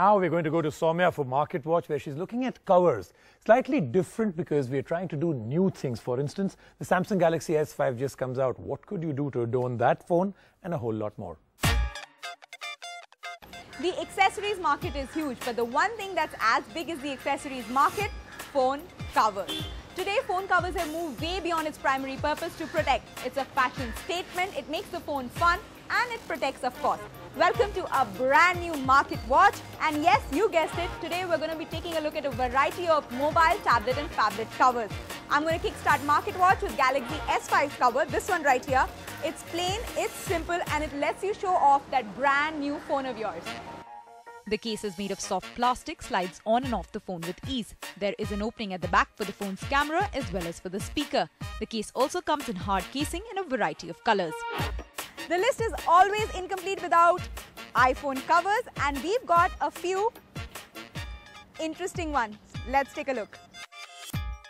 Now we're going to go to Soumya for Market Watch, where she's looking at covers. Slightly different because we're trying to do new things. For instance, the Samsung Galaxy S5 just comes out. What could you do to adorn that phone? And a whole lot more. The accessories market is huge, but the one thing that's as big as the accessories market, phone covers. Today, phone covers have moved way beyond its primary purpose to protect. It's a fashion statement, it makes the phone fun, and it protects, of course. Welcome to a brand new Market Watch, and yes, you guessed it, today we're going to be taking a look at a variety of mobile, tablet and phablet covers. I'm going to kickstart Market Watch with Galaxy S5 cover, this one right here. It's plain, it's simple, and it lets you show off that brand new phone of yours. The case is made of soft plastic, slides on and off the phone with ease. There is an opening at the back for the phone's camera as well as for the speaker. The case also comes in hard casing in a variety of colors. The list is always incomplete without iPhone covers, and we've got a few interesting ones. Let's take a look.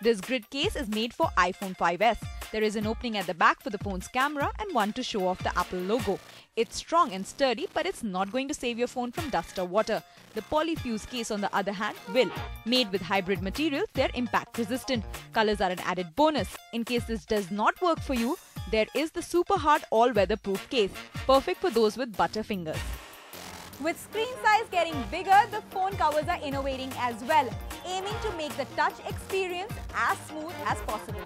This grid case is made for iPhone 5s. There is an opening at the back for the phone's camera and one to show off the Apple logo. It's strong and sturdy, but it's not going to save your phone from dust or water. The Polyfuse case, on the other hand, will. Made with hybrid materials, they're impact resistant. Colors are an added bonus. In case this does not work for you, there is the super hard all-weather proof case, perfect for those with butter fingers. With screen size getting bigger, the phone covers are innovating as well, aiming to make the touch experience as smooth as possible.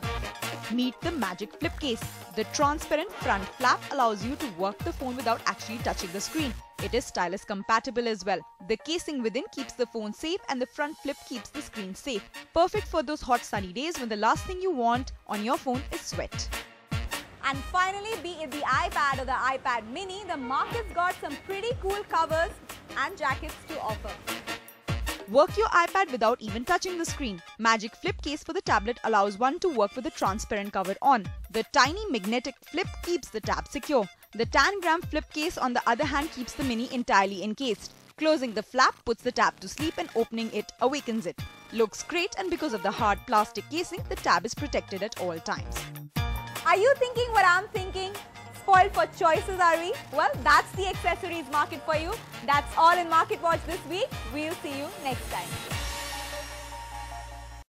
Meet the Magic Flip case. The transparent front flap allows you to work the phone without actually touching the screen. It is stylus compatible as well. The casing within keeps the phone safe and the front flip keeps the screen safe. Perfect for those hot sunny days when the last thing you want on your phone is sweat. And finally, be it the iPad or the iPad mini, the market's got some pretty cool covers and jackets to offer. Work your iPad without even touching the screen. Magic Flip case for the tablet allows one to work with the transparent cover on. The tiny magnetic flip keeps the tab secure. The Tangram Flip case, on the other hand, keeps the mini entirely encased. Closing the flap puts the tab to sleep and opening it awakens it. Looks great, and because of the hard plastic casing, the tab is protected at all times. Are you thinking what I'm thinking? Spoiled for choices, are we? Well, that's the accessories market for you. That's all in Market Watch this week. We'll see you next time.